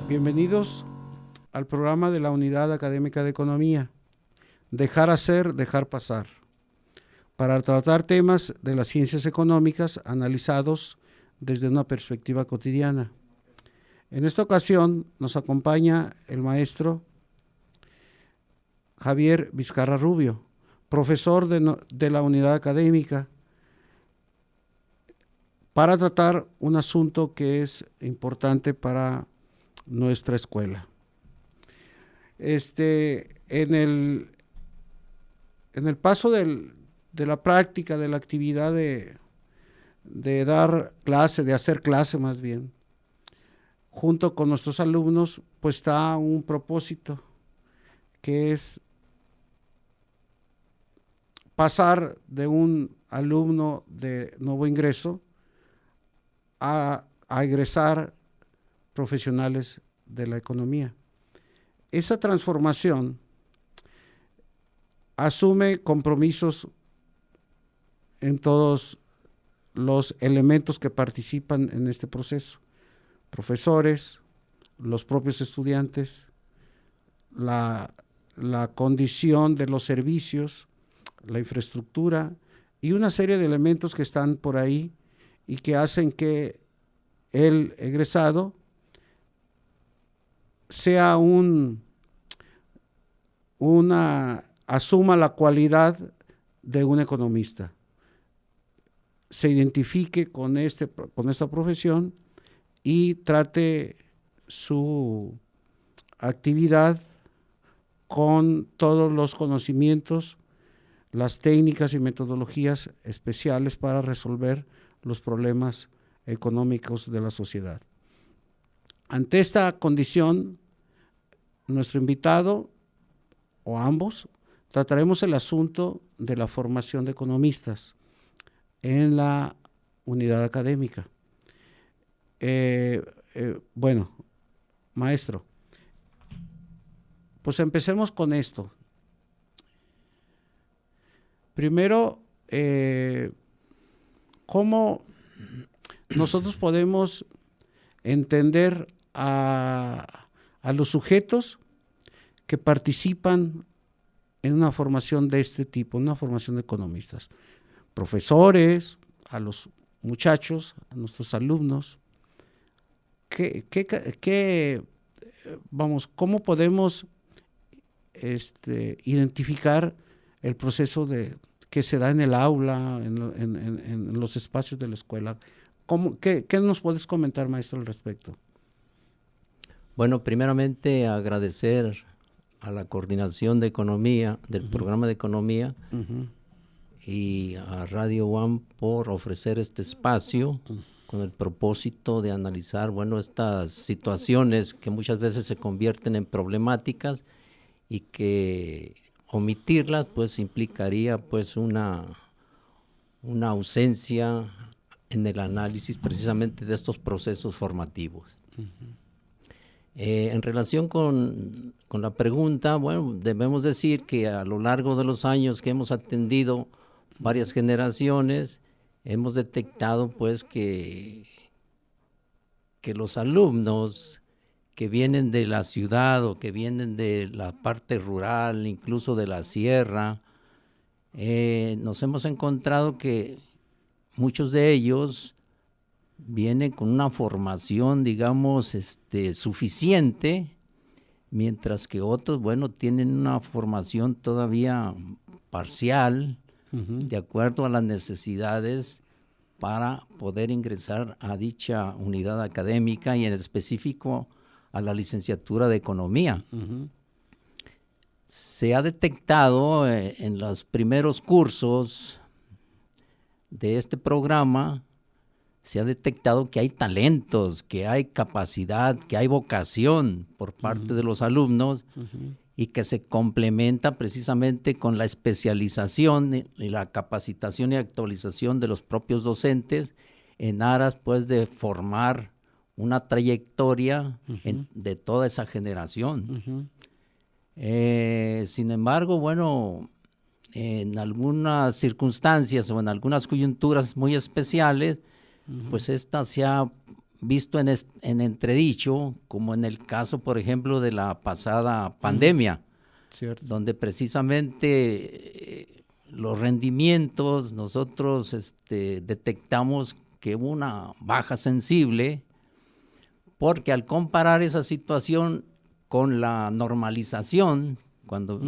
Bienvenidos al programa de la Unidad Académica de Economía, Dejar hacer, dejar pasar, para tratar temas de las ciencias económicas analizados desde una perspectiva cotidiana. En esta ocasión nos acompaña el maestro Javier Vizcarra Rubio, profesor de la Unidad Académica, para tratar un asunto que es importante para nuestra escuela. En el paso de la práctica, de la actividad de dar clase, de hacer clase más bien, junto con nuestros alumnos, pues está un propósito, que es pasar de un alumno de nuevo ingreso a egresar profesionales de la economía. Esa transformación asume compromisos en todos los elementos que participan en este proceso: profesores, los propios estudiantes, la condición de los servicios, la infraestructura y una serie de elementos que están por ahí y que hacen que el egresado sea asuma la cualidad de un economista, se identifique con esta profesión y trate su actividad con todos los conocimientos, las técnicas y metodologías especiales para resolver los problemas económicos de la sociedad. Ante esta condición, nuestro invitado, o ambos, trataremos el asunto de la formación de economistas en la unidad académica. Bueno, maestro, pues empecemos con esto. Primero, ¿cómo nosotros podemos entender a los sujetos que participan en una formación de este tipo, una formación de economistas? Profesores, a los muchachos, a nuestros alumnos. ¿Cómo podemos identificar el proceso que se da en el aula, en los espacios de la escuela? ¿Qué nos puedes comentar, maestro, al respecto? Bueno, primeramente agradecer a la Coordinación de Economía, del programa de Economía, y a Radio UAM por ofrecer este espacio con el propósito de analizar, estas situaciones que muchas veces se convierten en problemáticas y que omitirlas pues implicaría pues una ausencia en el análisis precisamente de estos procesos formativos. En relación con la pregunta, debemos decir que a lo largo de los años que hemos atendido varias generaciones, hemos detectado pues que los alumnos que vienen de la ciudad o que vienen de la parte rural, incluso de la sierra, nos hemos encontrado que muchos de ellos vienen con una formación, digamos, suficiente, mientras que otros, tienen una formación todavía parcial, de acuerdo a las necesidades para poder ingresar a dicha unidad académica y en específico a la licenciatura de Economía. Se ha detectado en los primeros cursos de este programa, se ha detectado que hay talentos, que hay capacidad, que hay vocación por parte de los alumnos y que se complementa precisamente con la especialización y la capacitación y actualización de los propios docentes en aras pues de formar una trayectoria de toda esa generación. Sin embargo, en algunas circunstancias o en algunas coyunturas muy especiales, pues esta se ha visto en entredicho, como en el caso, por ejemplo, de la pasada pandemia, Cierto. donde precisamente los rendimientos, nosotros detectamos que hubo una baja sensible, porque al comparar esa situación con la normalización, cuando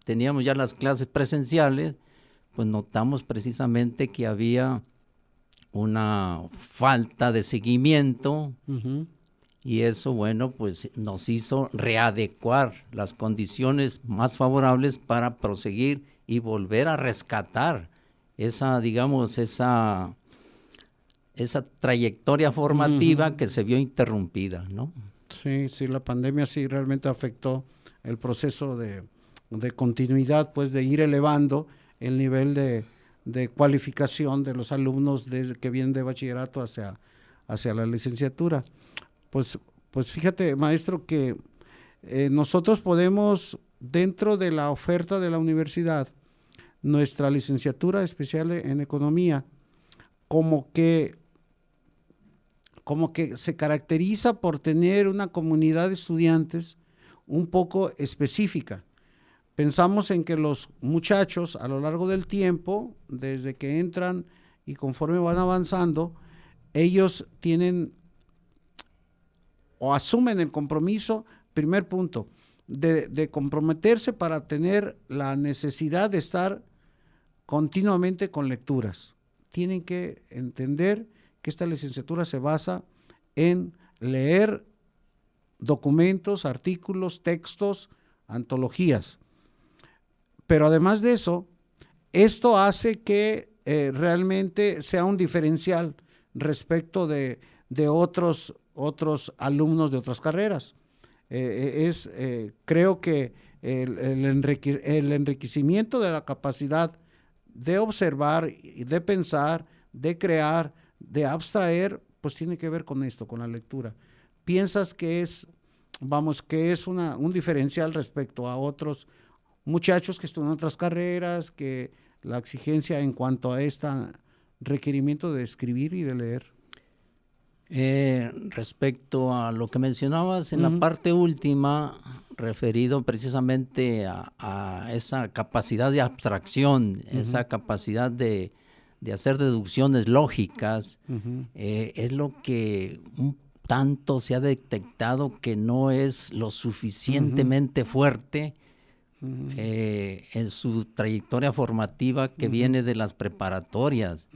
teníamos ya las clases presenciales, pues notamos precisamente que había una falta de seguimiento, y eso, bueno, pues nos hizo readecuar las condiciones más favorables para proseguir y volver a rescatar esa, digamos, esa trayectoria formativa que se vio interrumpida, ¿no? Sí, la pandemia sí realmente afectó el proceso de continuidad, pues de ir elevando el nivel de cualificación de los alumnos desde que vienen de bachillerato hacia la licenciatura. Pues fíjate, maestro, que nosotros podemos, dentro de la oferta de la universidad, nuestra licenciatura especial en economía, como que se caracteriza por tener una comunidad de estudiantes un poco específica. Pensamos en que los muchachos a lo largo del tiempo, desde que entran y conforme van avanzando, ellos tienen o asumen el compromiso, primer punto, de comprometerse para tener la necesidad de estar continuamente con lecturas. Tienen que entender que esta licenciatura se basa en leer documentos, artículos, textos, antologías. Pero además de eso, esto hace que realmente sea un diferencial respecto de otros alumnos de otras carreras. Creo que el enriquecimiento de la capacidad de observar, de pensar, de crear, de abstraer, pues tiene que ver con esto, con la lectura. ¿Piensas que es un diferencial respecto a otros muchachos que estudian otras carreras, que la exigencia en cuanto a este requerimiento de escribir y de leer? Respecto a lo que mencionabas en la parte última, referido precisamente a esa capacidad de abstracción, esa capacidad de hacer deducciones lógicas, es lo que un tanto se ha detectado que no es lo suficientemente fuerte en su trayectoria formativa que viene de las preparatorias.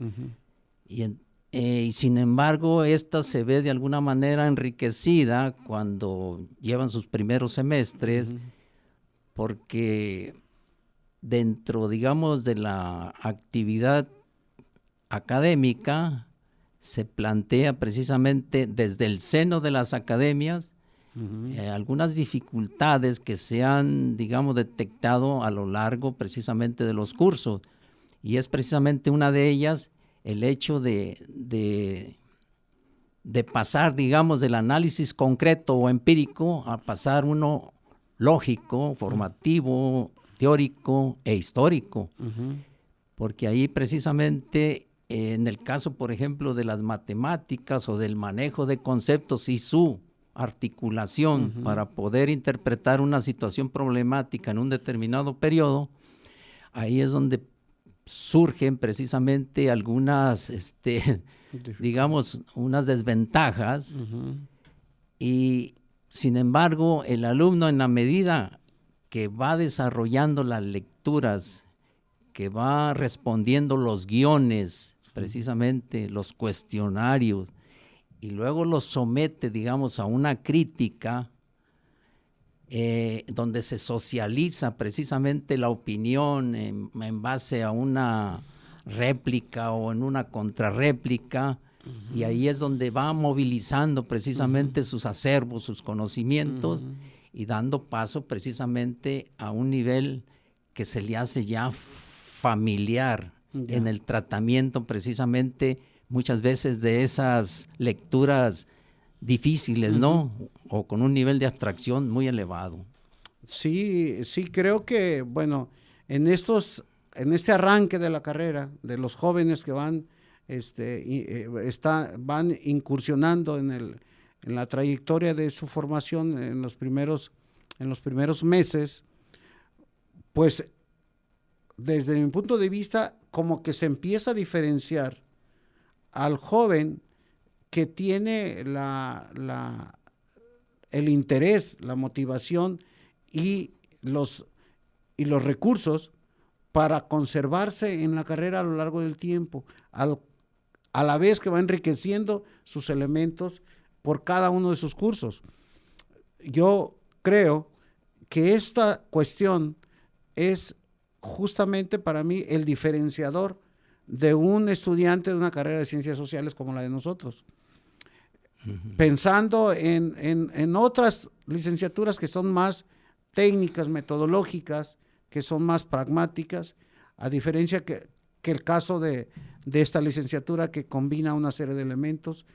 Y sin embargo, esta se ve de alguna manera enriquecida cuando llevan sus primeros semestres, porque dentro, digamos, de la actividad académica se plantea precisamente desde el seno de las academias algunas dificultades que se han, digamos, detectado a lo largo precisamente de los cursos, y es precisamente una de ellas el hecho de pasar, digamos, del análisis concreto o empírico a pasar uno lógico, formativo, teórico e histórico. Porque ahí precisamente, en el caso, por ejemplo, de las matemáticas o del manejo de conceptos y su articulación para poder interpretar una situación problemática en un determinado periodo, ahí es donde surgen precisamente algunas, digamos, unas desventajas, y sin embargo el alumno, en la medida que va desarrollando las lecturas, que va respondiendo los guiones, precisamente los cuestionarios, y luego los somete, digamos, a una crítica, donde se socializa precisamente la opinión en base a una réplica o en una contrarréplica, y ahí es donde va movilizando precisamente sus acervos, sus conocimientos, y dando paso precisamente a un nivel que se le hace ya familiar en el tratamiento precisamente muchas veces de esas lecturas difíciles, ¿no? O con un nivel de abstracción muy elevado. Sí, creo que, bueno, en este arranque de la carrera, de los jóvenes que van van incursionando en la trayectoria de su formación en los primeros meses, pues desde mi punto de vista como que se empieza a diferenciar al joven que tiene el interés, la motivación y los recursos para conservarse en la carrera a lo largo del tiempo, a la vez que va enriqueciendo sus elementos por cada uno de sus cursos. Yo creo que esta cuestión es justamente para mí el diferenciador de un estudiante de una carrera de ciencias sociales como la de nosotros. Uh-huh. Pensando en otras licenciaturas que son más técnicas, metodológicas, que son más pragmáticas, a diferencia que el caso de esta licenciatura que combina una serie de elementos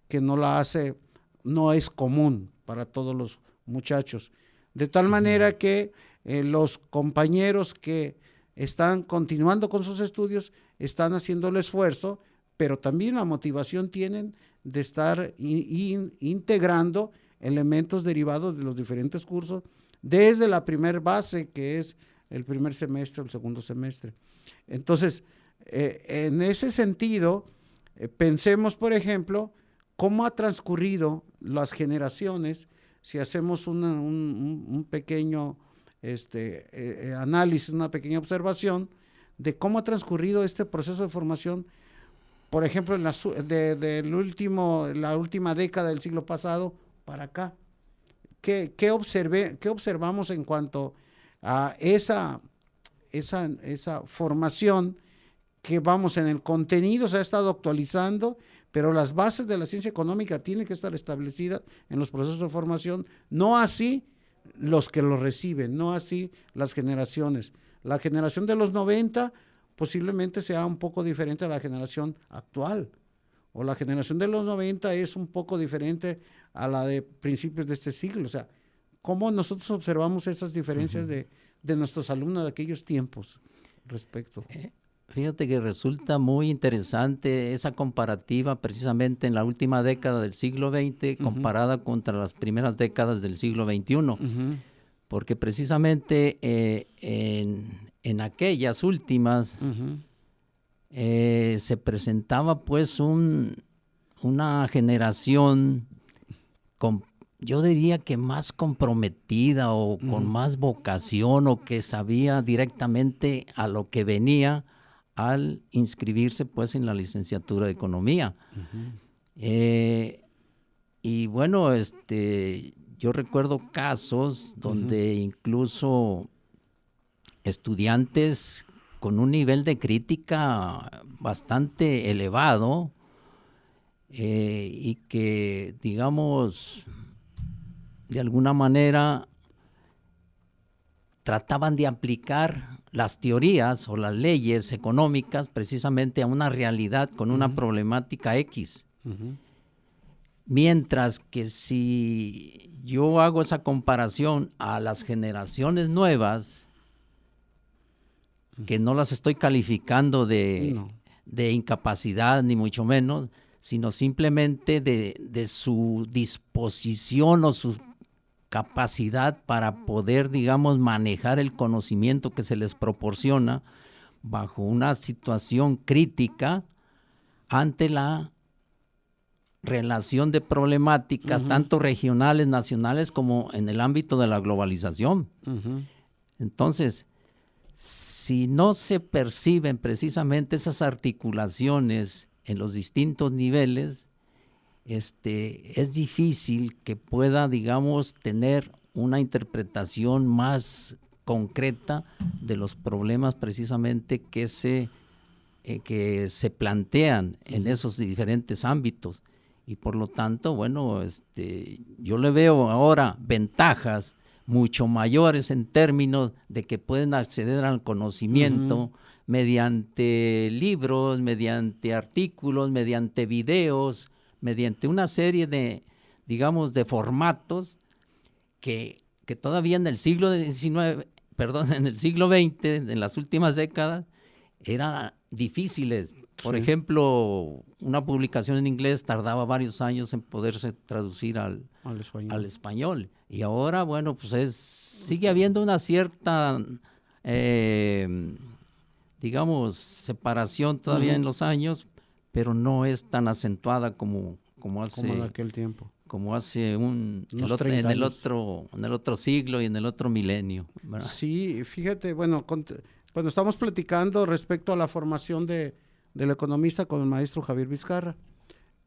que no es común para todos los muchachos. De tal manera que los compañeros que están continuando con sus estudios están haciendo el esfuerzo, pero también la motivación tienen de estar integrando elementos derivados de los diferentes cursos desde la primer base, que es el primer semestre o el segundo semestre. Entonces, en ese sentido, pensemos, por ejemplo, cómo ha transcurrido las generaciones, si hacemos un pequeño análisis, una pequeña observación de cómo ha transcurrido este proceso de formación, por ejemplo, en la última década del siglo pasado para acá. ¿Qué observamos en cuanto a esa formación que vamos en el contenido se ha estado actualizando, pero las bases de la ciencia económica tienen que estar establecidas en los procesos de formación, no así los que lo reciben, no así las generaciones. La generación de los 90 posiblemente sea un poco diferente a la generación actual, o la generación de los 90 es un poco diferente a la de principios de este siglo. O sea, ¿cómo nosotros observamos esas diferencias de nuestros alumnos de aquellos tiempos respecto? Fíjate que resulta muy interesante esa comparativa precisamente en la última década del siglo XX comparada contra las primeras décadas del siglo XXI, porque precisamente en aquellas últimas se presentaba pues una generación yo diría que más comprometida o con más vocación o que sabía directamente a lo que venía al inscribirse pues en la licenciatura de Economía. Y bueno, yo recuerdo casos donde incluso estudiantes con un nivel de crítica bastante elevado y que, digamos, de alguna manera trataban de aplicar las teorías o las leyes económicas precisamente a una realidad con una problemática X. Mientras que si yo hago esa comparación a las generaciones nuevas, que no las estoy calificando de incapacidad ni mucho menos, sino simplemente de su disposición o su capacidad para poder, digamos, manejar el conocimiento que se les proporciona bajo una situación crítica ante la relación de problemáticas tanto regionales, nacionales, como en el ámbito de la globalización. Entonces, si no se perciben precisamente esas articulaciones en los distintos niveles, es difícil que pueda, digamos, tener una interpretación más concreta de los problemas precisamente que se plantean en esos diferentes ámbitos. Y por lo tanto, bueno, yo le veo ahora ventajas mucho mayores en términos de que pueden acceder al conocimiento mediante libros, mediante artículos, mediante videos, mediante una serie de, digamos, de formatos que todavía en el siglo XIX, en el siglo XX, en las últimas décadas, eran difíciles Por ejemplo, una publicación en inglés tardaba varios años en poderse traducir al español. Y ahora, bueno, pues sigue habiendo una cierta, digamos, separación todavía en los años, pero no es tan acentuada como en aquel tiempo. Como hace en el otro siglo y en el otro milenio, ¿verdad? Sí, fíjate, bueno, cuando estamos platicando respecto a la formación del economista con el maestro Javier Vizcarra,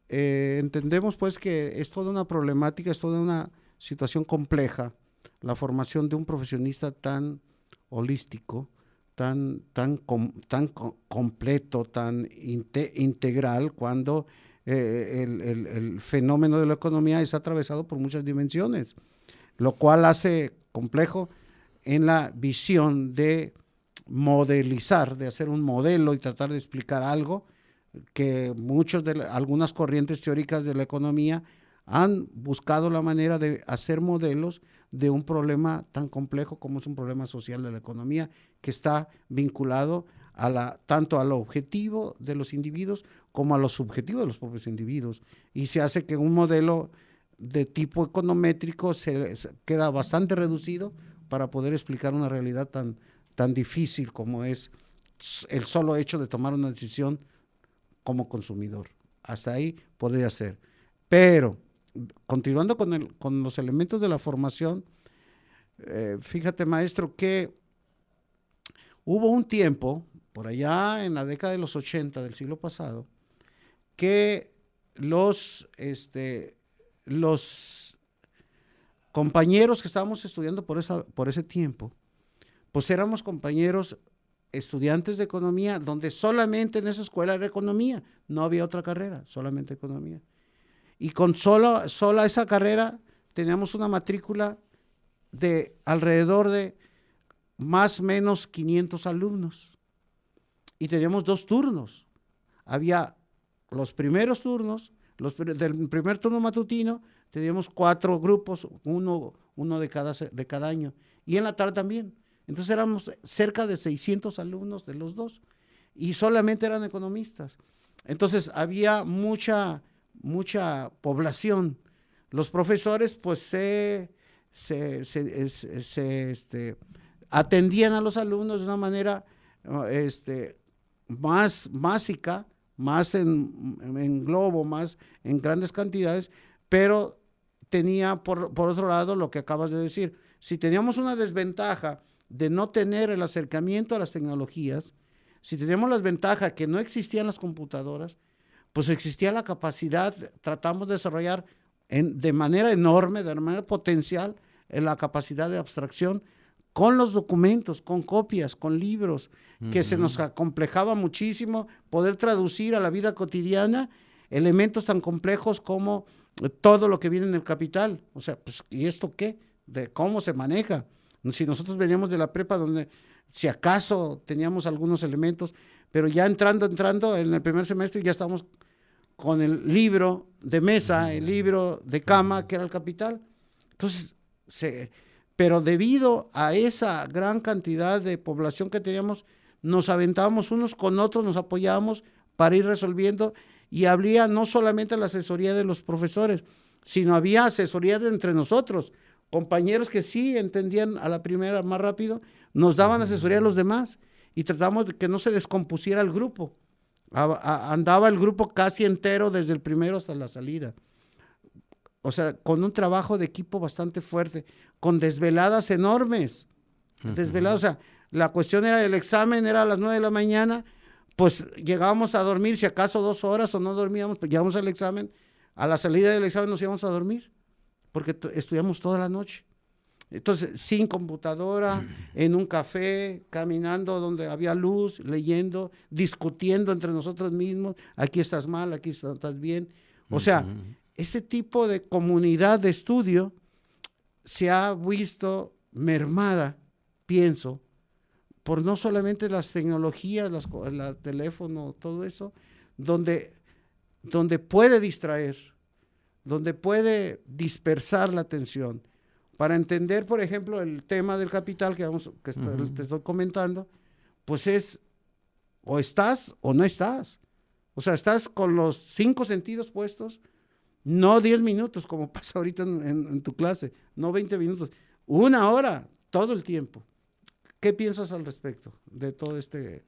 entendemos pues que es toda una problemática, es toda una situación compleja, la formación de un profesionista tan holístico, tan completo, tan integral, cuando el fenómeno de la economía es atravesado por muchas dimensiones, lo cual hace complejo en la visión de modelizar, de hacer un modelo y tratar de explicar algo que algunas corrientes teóricas de la economía han buscado la manera de hacer modelos de un problema tan complejo como es un problema social de la economía, que está vinculado tanto al objetivo de los individuos como a los subjetivos de los propios individuos, y se hace que un modelo de tipo econométrico se queda bastante reducido para poder explicar una realidad tan difícil como es el solo hecho de tomar una decisión como consumidor. Hasta ahí podría ser. Pero, continuando con los elementos de la formación, fíjate, maestro, que hubo un tiempo, por allá en la década de los 80 del siglo pasado, que los compañeros que estábamos estudiando por ese tiempo, pues éramos compañeros estudiantes de economía, donde solamente en esa escuela era economía, no había otra carrera, solamente economía. Y con sola esa carrera teníamos una matrícula de alrededor de más o menos 500 alumnos. Y teníamos 2 turnos. Había los primeros turnos, del primer turno matutino, teníamos 4 grupos, uno de cada año. Y en la tarde también. Entonces éramos cerca de 600 alumnos de los 2. Y solamente eran economistas. Entonces había mucha población. Los profesores pues atendían a los alumnos de una manera más básica, más en globo, más en grandes cantidades, pero tenía por otro lado lo que acabas de decir. Si teníamos una desventaja de no tener el acercamiento a las tecnologías, si teníamos la desventaja que no existían las computadoras, pues existía la capacidad, tratamos de desarrollar de manera enorme, de manera potencial, la capacidad de abstracción con los documentos, con copias, con libros, que se nos acomplejaba muchísimo poder traducir a la vida cotidiana elementos tan complejos como todo lo que viene en el Capital. O sea, pues, ¿y esto qué? De cómo se maneja. Si nosotros veníamos de la prepa donde si acaso teníamos algunos elementos, pero ya entrando en el primer semestre ya estamos con el libro de mesa, el libro de cama, que era el Capital. Entonces, pero debido a esa gran cantidad de población que teníamos, nos aventábamos unos con otros, nos apoyábamos para ir resolviendo, y había no solamente la asesoría de los profesores, sino había asesoría entre nosotros, compañeros que sí entendían a la primera más rápido, nos daban asesoría a los demás, y tratamos de que no se descompusiera el grupo. Andaba el grupo casi entero desde el primero hasta la salida. O sea, con un trabajo de equipo bastante fuerte, con desveladas enormes. Desveladas, o sea, la cuestión era el examen, era a las 9 de la mañana, pues llegábamos a dormir, si acaso 2 horas o no dormíamos, pues llegamos al examen, a la salida del examen nos íbamos a dormir, porque estudiamos toda la noche. Entonces, sin computadora, en un café, caminando donde había luz, leyendo, discutiendo entre nosotros mismos, aquí estás mal, aquí estás bien. O sea, ese tipo de comunidad de estudio se ha visto mermada, pienso, por no solamente las tecnologías, el teléfono, todo eso, donde puede distraer, donde puede dispersar la atención. Para entender, por ejemplo, el tema del Capital te estoy comentando, pues es o estás o no estás. O sea, estás con los 5 sentidos puestos, no 10 minutos como pasa ahorita en tu clase, no 20 minutos, 1 hora, todo el tiempo. ¿Qué piensas al respecto de todo este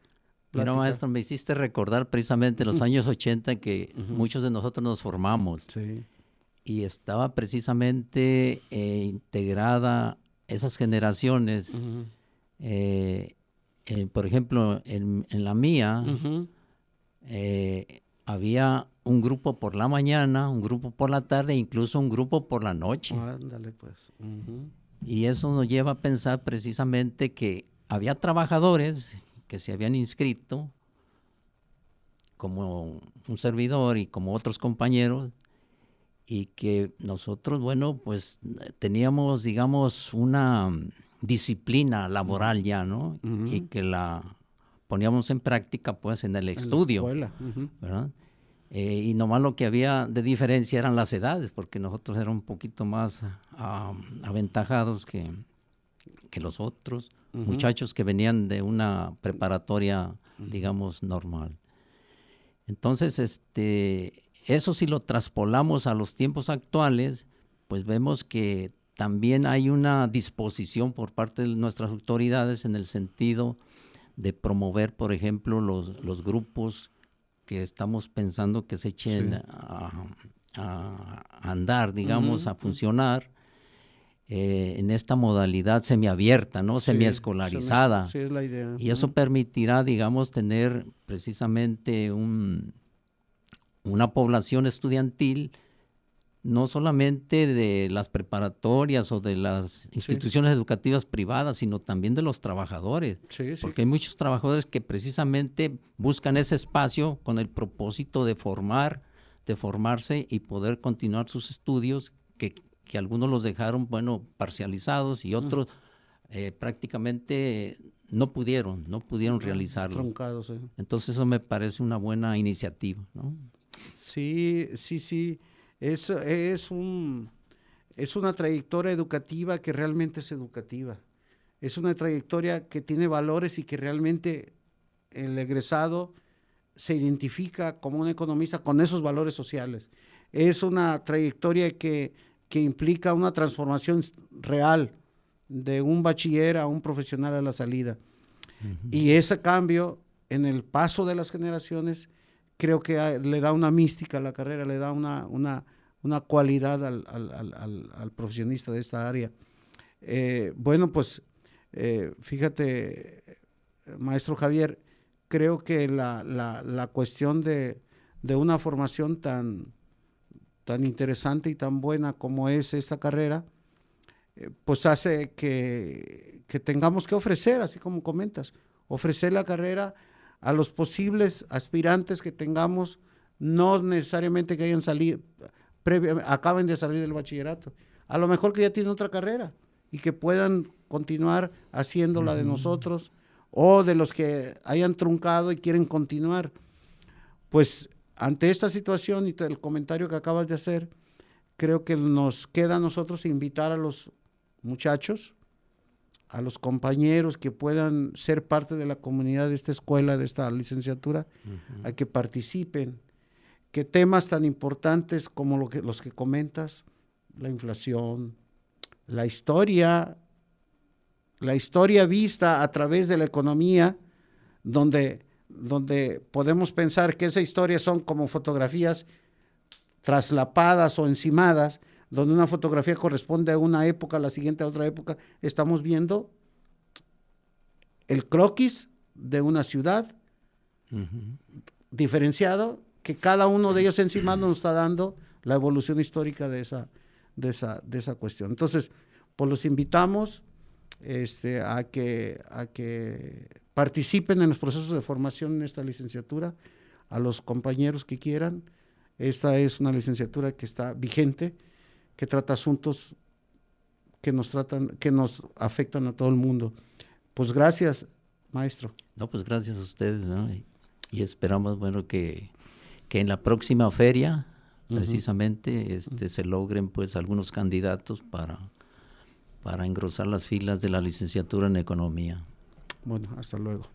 Mira, maestro, me hiciste recordar precisamente los años 80 que muchos de nosotros nos formamos. Sí. Y estaba precisamente integrada esas generaciones. Por ejemplo, en la mía había un grupo por la mañana, un grupo por la tarde, incluso un grupo por la noche. Ándale, pues. Y eso nos lleva a pensar precisamente que había trabajadores que se habían inscrito, como un servidor y como otros compañeros, y que nosotros, bueno, pues teníamos, digamos, una disciplina laboral ya, ¿no? Y que la poníamos en práctica, pues, en el estudio, en la escuela. ¿verdad? Y nomás lo que había de diferencia eran las edades, porque nosotros éramos un poquito más aventajados que los otros muchachos que venían de una preparatoria, digamos, normal. Entonces, eso si lo traspolamos a los tiempos actuales, pues vemos que también hay una disposición por parte de nuestras autoridades en el sentido de promover, por ejemplo, los grupos que estamos pensando que se echen a andar, digamos, a funcionar en esta modalidad semiabierta, ¿no? Semiescolarizada. Sí, es la idea. Y eso permitirá, digamos, tener precisamente una población estudiantil, no solamente de las preparatorias o de las instituciones educativas privadas, sino también de los trabajadores. Porque hay muchos trabajadores que precisamente buscan ese espacio con el propósito de formarse y poder continuar sus estudios, que algunos los dejaron, bueno, parcializados y otros prácticamente no pudieron realizarlo. Truncados, Entonces eso me parece una buena iniciativa, ¿no? Sí. Es una trayectoria educativa que realmente es educativa. Es una trayectoria que tiene valores y que realmente el egresado se identifica como un economista con esos valores sociales. Es una trayectoria que implica una transformación real de un bachiller a un profesional a la salida. Y ese cambio en el paso de las generaciones creo que le da una mística a la carrera, le da una cualidad al profesionista de esta área. Bueno, pues fíjate, maestro Javier, creo que la cuestión de una formación tan interesante y tan buena como es esta carrera, pues hace que tengamos que ofrecer, así como comentas, ofrecer la carrera a los posibles aspirantes que tengamos, no necesariamente que hayan salido, acaben de salir del bachillerato, a lo mejor que ya tienen otra carrera y que puedan continuar haciendo la de nosotros, o de los que hayan truncado y quieren continuar. Pues ante esta situación y el comentario que acabas de hacer, creo que nos queda a nosotros invitar a los muchachos, a los compañeros que puedan ser parte de la comunidad de esta escuela, de esta licenciatura, a que participen, que temas tan importantes como los que comentas, la inflación, la historia vista a través de la economía, donde podemos pensar que esa historia son como fotografías traslapadas o encimadas, donde una fotografía corresponde a una época, la siguiente a otra época. Estamos viendo el croquis de una ciudad diferenciado, que cada uno de ellos encimado nos está dando la evolución histórica de esa cuestión. Entonces, pues los invitamos a que participen en los procesos de formación en esta licenciatura, a los compañeros que quieran. Esta es una licenciatura que está vigente, que trata asuntos que nos afectan a todo el mundo. Pues gracias, maestro. No, pues gracias a ustedes, ¿no? Y esperamos, bueno, que en la próxima feria, precisamente, se logren, pues, algunos candidatos para engrosar las filas de la licenciatura en Economía. Bueno, hasta luego.